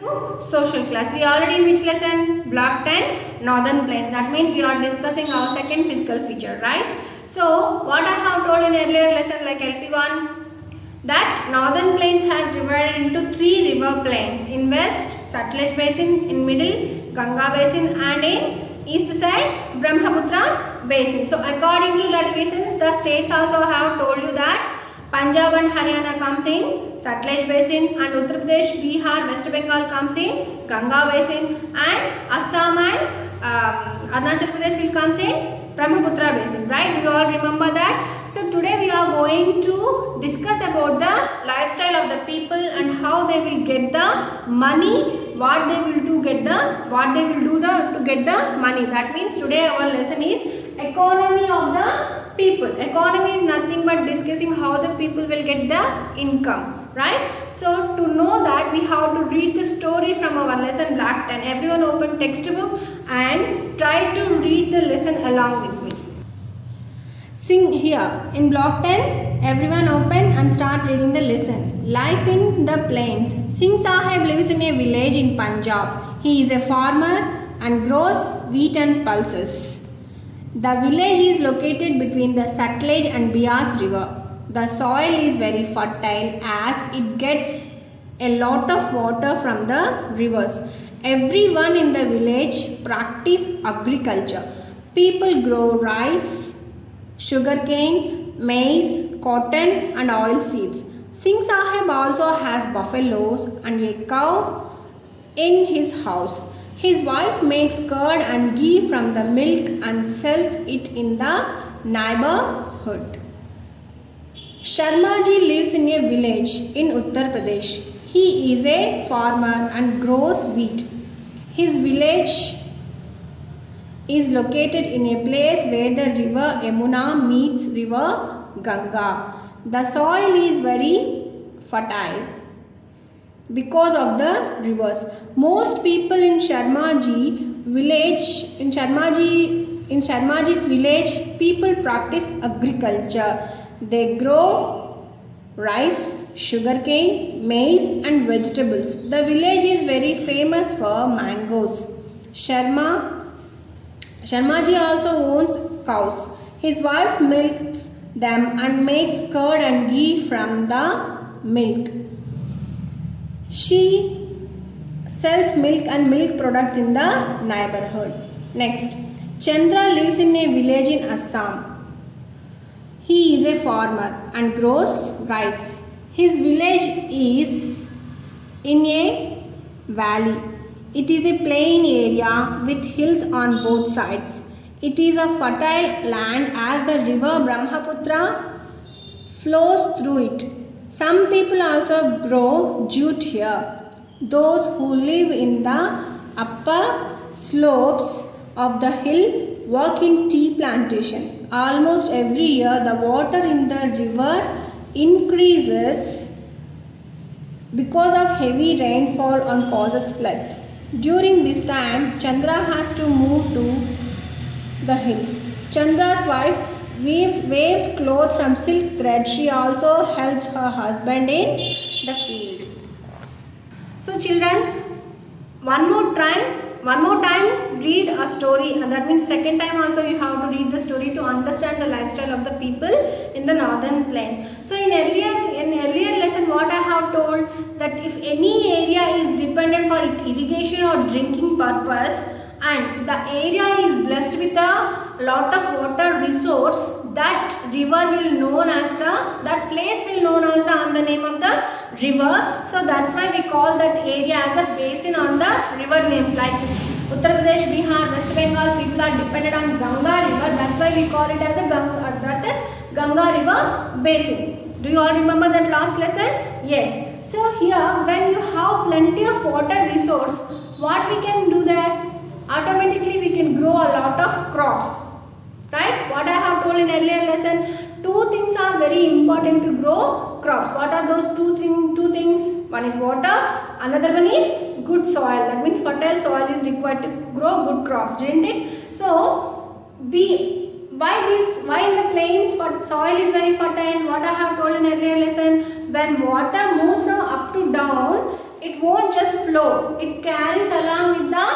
Social class. We already in which lesson? Block 10, Northern Plains. That means we are discussing our second physical feature, right? So, what I have told in earlier lesson like LP1, that Northern Plains has divided into 3 river plains. In west, Sutlej Basin, in middle, Ganga Basin, and in east side, Brahmaputra Basin. So, according to that reasons, the states also have told you that Punjab and Haryana comes in Sutlej Basin, and Uttar Pradesh, Bihar, West Bengal comes in Ganga Basin, and Assam and Arunachal Pradesh will comes in Brahmaputra Basin, right? Do you all remember that? So today we are going to discuss about the lifestyle of the people and how they will get the money, what they will do to get the money. That means today our lesson is economy of the people. Economy is nothing but discussing how the people will get the income, right? So to know that, we have to read the story from our lesson Block 10. Everyone open textbook and try to read the lesson along with me. Sing here in Block 10. Everyone open and start reading the lesson. Life in the plains. Singh Sahib lives in a village in Punjab. He is a farmer and grows wheat and pulses. The village is located between the Sutlej and Beas river. The soil is very fertile as it gets a lot of water from the rivers. Everyone in the village practice agriculture. People grow rice, sugarcane, maize, cotton and oil seeds. Singh Sahib also has buffaloes and a cow in his house. His wife makes curd and ghee from the milk and sells it in the neighborhood. Sharma ji lives in a village in Uttar Pradesh. He is a farmer and grows wheat. His village is located in a place where the river Yamuna meets river Ganga. The soil is very fertile because of the rivers. Most people in Sharmaji's village, people practice agriculture. They grow rice, sugarcane, maize and vegetables. The village is very famous for mangoes. Sharmaji also owns cows. His wife milks them and makes curd and ghee from the milk. She sells milk and milk products in the neighborhood. Next, Chandra lives in a village in Assam. He is a farmer and grows rice. His village is in a valley. It is a plain area with hills on both sides. It is a fertile land as the river Brahmaputra flows through it. Some people also grow jute here. Those who live in the upper slopes of the hill work in tea plantation. Almost every year the water in the river increases because of heavy rainfall and causes floods. During this time, Chandra has to move to the hills. Chandra's wife weaves clothes from silk thread. She also helps her husband in the field. So children, one more time read a story, and that means second time also you have to read the story to understand the lifestyle of the people in the Northern Plains. So in earlier lesson, what I have told, that if any area is dependent for irrigation or drinking purpose and the area is blessed with a lot of water resource, that river will known as that place will known as on the name of the river. So that's why we call that area as a basin on the river names. Like Uttar Pradesh, Bihar, West Bengal, people are dependent on Ganga river. That's why we call it as a Ganga river basin. Do you all remember that last lesson? Yes. So here, when you have plenty of water resource, what we can do there? Automatically we can grow a lot of crops. Right? What I have told in earlier lesson, two things are very important to grow crops. What are those two things? One is water, another one is good soil. That means fertile soil is required to grow good crops, didn't it? So, why in the plains soil is very fertile? What I have told in earlier lesson, when water moves from up to down, it won't just flow. It carries along with the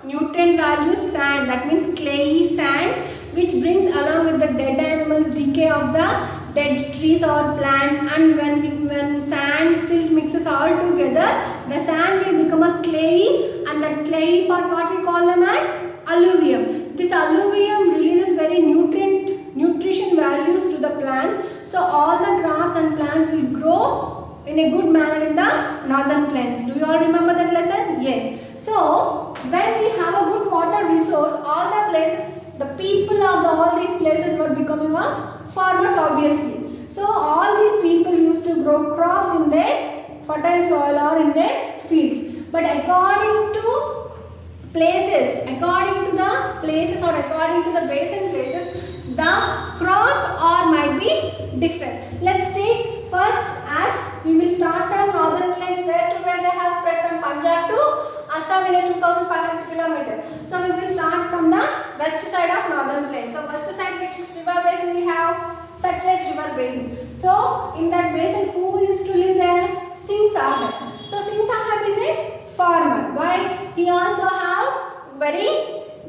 nutrient value sand, that means clayey sand, which brings along with the dead animals, decay of the dead trees or plants, and when sand silt mixes all together, the sand will become a clayey, and that clayey part what we call them as alluvium. This alluvium releases very nutrition values to the plants, so all the crops and plants will grow in a good manner in the northern plains. Do you all remember that lesson? Yes. So when we have a good water resource, all the places, the people of all these places were becoming farmers obviously. So all these people used to grow crops in their fertile soil or in their fields. But according to the places or according to the basin places, the crops or might be different. Let's take first, as we will start from northern plains, where they have spread from Punjab to Assam in a 2500 km. So we will start from the west side of northern plains. So west side, which river basin we have? Satluj river basin. So in that basin, who used to live there? Singh Sahib. So Singh Sahib is a farmer. Why? He also have very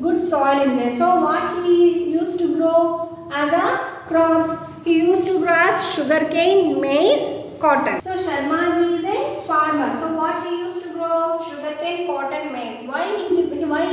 good soil in there. So what he used to grow as a crops? He used to grow as sugarcane, maize, cotton. So Sharma ji is a farmer. So what he used to grow? Sugarcane, cotton, maize. Why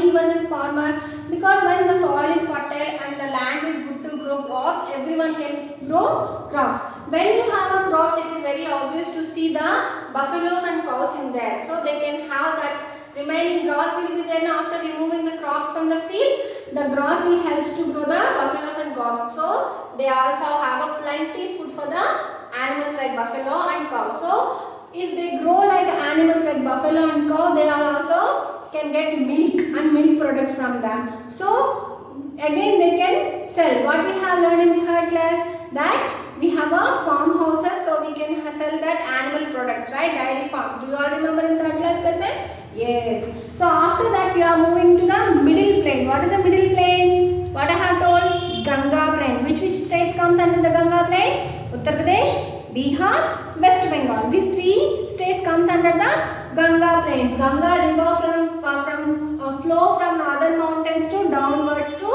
he was a farmer? Because when the soil is fertile and the land is good to grow crops, everyone can grow crops. When you have a crops, it is very obvious to see the buffaloes and cows in there. So they can have that remaining grass will be there after removing the crops from the fields. The grass will help to grow the buffaloes and cows. So they also have a plenty food for the animals like buffalo and cow. So if they grow like animals like buffalo and cow, they are also can get milk and milk products from them. So again they can sell. What we have learned in third class, that we have a farmhouses, so we can sell that animal products, right? Dairy farms. Do you all remember in third class lesson? Yes. So after that we are moving to the middle plain. What is the middle plain? What I have told? Ganga plain. Which states comes under the Ganga plain? Uttar Pradesh, Bihar, West Bengal. These three states comes under the Ganga plains. Ganga river flow from northern mountains to downwards to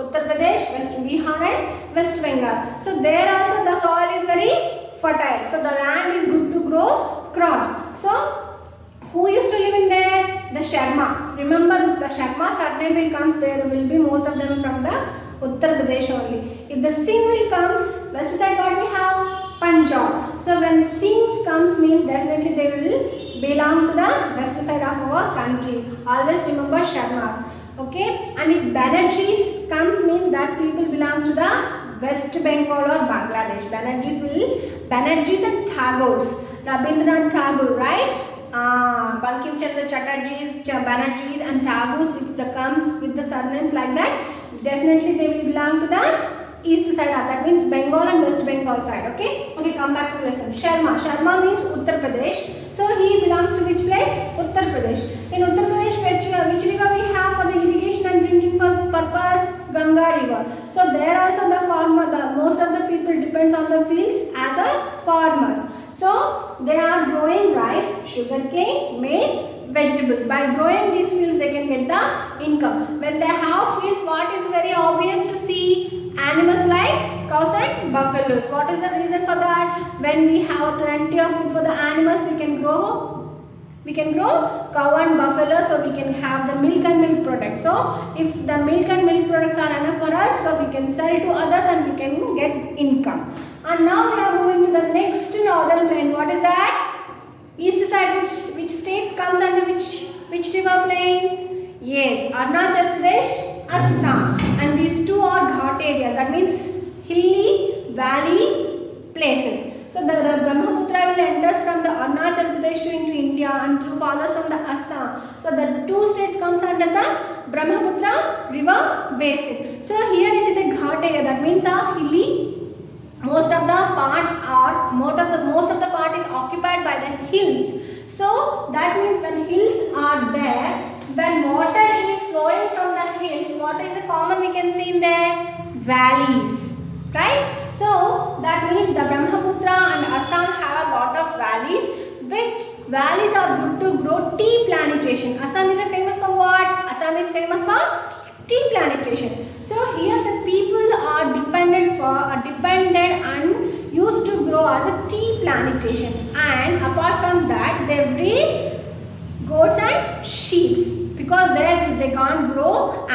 Uttar Pradesh, West Bihar and West Bengal. So there also the soil is very fertile. So the land is good to grow crops. So who used to live in there? The Sharma. Remember, if the Sharma surname will comes, there will be most of them from the Uttar Pradesh only. If the Singh will comes, west side what we have? Punjab. So when Singhs comes means definitely they will belong to the west side of our country. Always remember Sharmas. Okay. And if Banerjees comes means that people belongs to the West Bengal or Bangladesh. Banerjees and Tagores. Rabindranath Tagore, right? Bankim Chandra Chatterjees, Banerjees and Tagores, if the comes with the surnames like that, definitely they will belong to the east side. That means Bengal and West Bengal side. Okay. Okay, come back to the lesson. Sharma means Uttar Pradesh. So he belongs to which place? Uttar Pradesh. In Uttar Pradesh, which river we have for the irrigation and drinking purpose? Ganga river. So there also most of the people depends on the fields as a farmers. So they are growing rice, sugarcane, maize, vegetables. By growing these fields, they can get the income. When they have fields, what is very obvious to see? Animals like cows and buffaloes. What is the reason for that? When we have plenty of food for the animals, we can grow cow and buffalo, so we can have the milk and milk products. So if the milk and milk products are enough for us, so we can sell to others and we can get income. And now we are moving to the next northern plain. What is that? East side, which states comes under which river plain? Yes, Arunachal Pradesh, Assam. And these two are Ghat area. That means hilly valley places. So the Brahmaputra will enters from the Arunachal Pradesh into India and through follows from the Assam. So the two states comes under the Brahmaputra river basin. So here it is a Ghat area. That means a hilly. Most of the part is occupied by the hills. So that means when hills are there, when water is flowing from the hills, what is the common we can see in there? Valleys, right? So that means the Brahmaputra and Assam have a lot of valleys. which valleys are good to grow tea plantation? Assam is famous for what? Assam is famous for tea plantation. So here the people are dependent and used to grow as a tea plantation, and apart from that they breed goats and sheep, because there they can't grow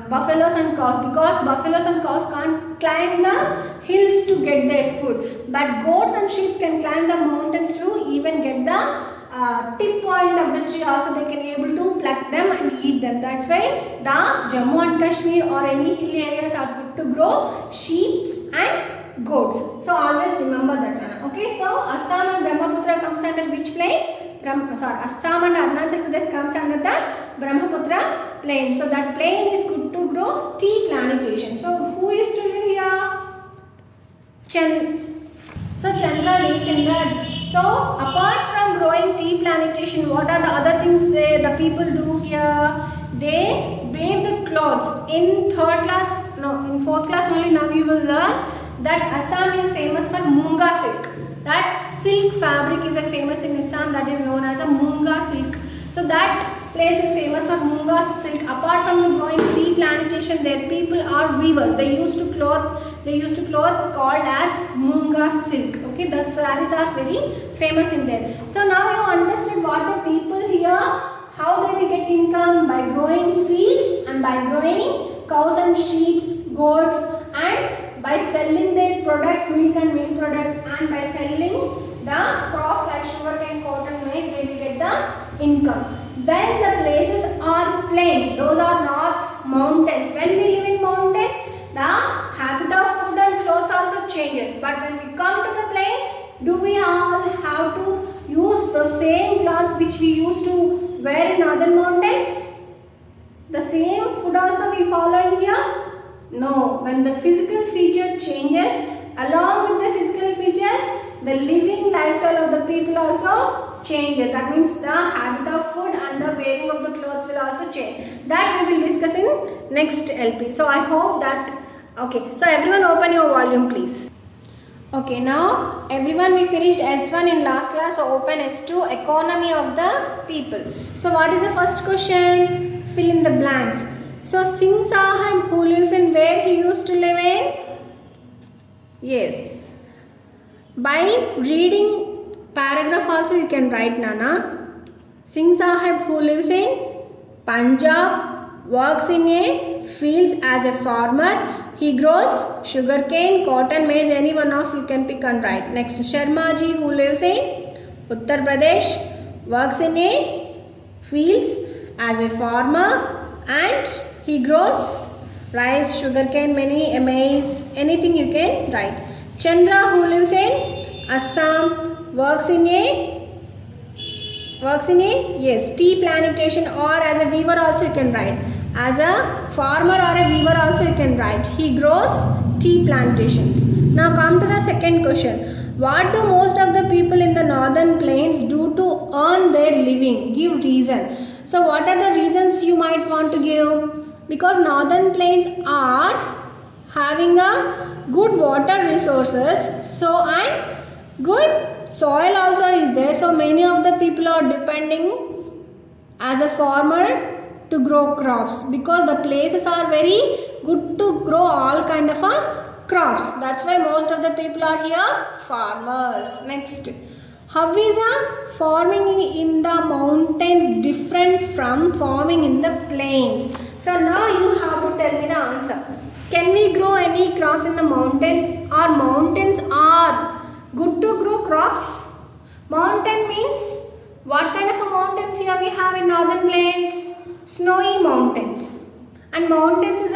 buffaloes and cows, because buffaloes and cows can't climb the hills to get their food, but goats and sheep can climb the mountains to even get the tip point of the tree. Also they can able to pluck them and eat them. That's why the Jammu and Kashmir or any hill areas are good to grow sheep and goats. So always remember that. Okay, so Assam and Brahmaputra comes under which plain? Assam and Arunachal Pradesh comes under the Brahmaputra plain. So that plain is good to grow tea plantation. So who used to live here? Chandra lives in that. So apart from growing tea plantation, what are the other things the people do here? They weave the clothes. In 4th class only now you will learn that Assam is famous for Munga silk. That silk fabric is famous in Assam, that is known as a Munga silk. So that place is famous for Munga silk. Apart from the growing tea plantation, their people are weavers. They used to cloth called as Munga silk. Okay, the sarees are very famous in there. So now you understood what the people here, how they will get income by growing fields and by growing cows and sheep, goats, and by selling their products, milk and milk products, and by selling the crops like sugarcane, cotton, maize, they will get the income. When the places are plains, those are not mountains. When we live in mountains, the habit of food and clothes also changes. But when we come to the plains, do we all have to use the same clothes which we used to wear in other mountains? The same food also we follow in here? No. When the physical feature changes, along with the physical features, the living lifestyle of the people also changes. That means the habit of food and the wearing of the clothes will also change. That we will discuss in next LP. So I hope that, okay. So everyone open your volume please. Okay, now everyone we finished S1 in last class, so open S2, economy of the people. So what is the first question? Fill in the blanks. So Singh Sahib, who lives in where he used to live in? Yes. By reading paragraph also you can write, Nana. Singh Sahib, who lives in Punjab, works in a fields as a farmer. He grows sugarcane, cotton, maize, any one of you can pick and write. Next, Sharma ji, who lives in Uttar Pradesh, works in a fields as a farmer and he grows rice, sugarcane, maize, anything you can write. Chandra, who lives in Assam, works in a yes, tea plantation, or as a weaver also you can write. As a farmer or a weaver also you can write. He grows tea plantations. Now come to the second question. What do most of the people in the northern plains do to earn their living? Give reason. So what are the reasons you might want to give? Because northern plains are having a good water resources, so and good soil also is there. So many of the people are depending as a farmer to grow crops, because the places are very good to grow all kind of crops. That's why most of the people are here farmers. Next, how is farming in the mountains different from farming in the plains? So now you have to tell me the answer. Can we grow any crops in the mountains, or mountains are good to grow crops? Mountain means what kind of a mountains here we have in northern plains? Snowy mountains, and mountains is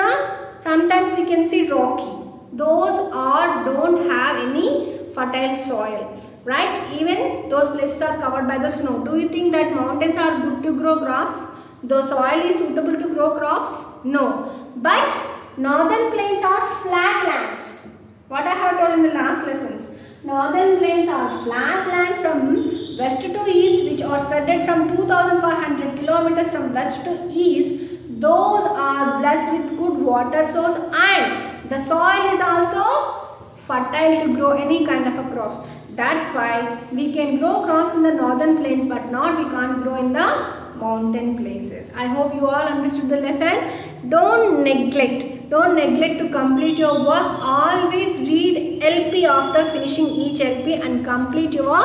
sometimes we can see rocky. Those don't have any fertile soil, right? Even those places are covered by the snow. Do you think that mountains are good to grow crops? The soil is suitable to grow crops? No. But northern plains are flat lands. What I have told in the last lessons. Northern plains are flat lands from west to east, which are spread from 2,500 kilometers from west to east. Those are blessed with good water source, and the soil is also fertile to grow any kind of a crops. That's why we can grow crops in the northern plains, but we can't grow in the mountain places. I hope you all understood the lesson. Don't neglect to complete your work. Always read LP after finishing each LP and complete your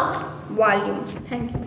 volume. Thank you.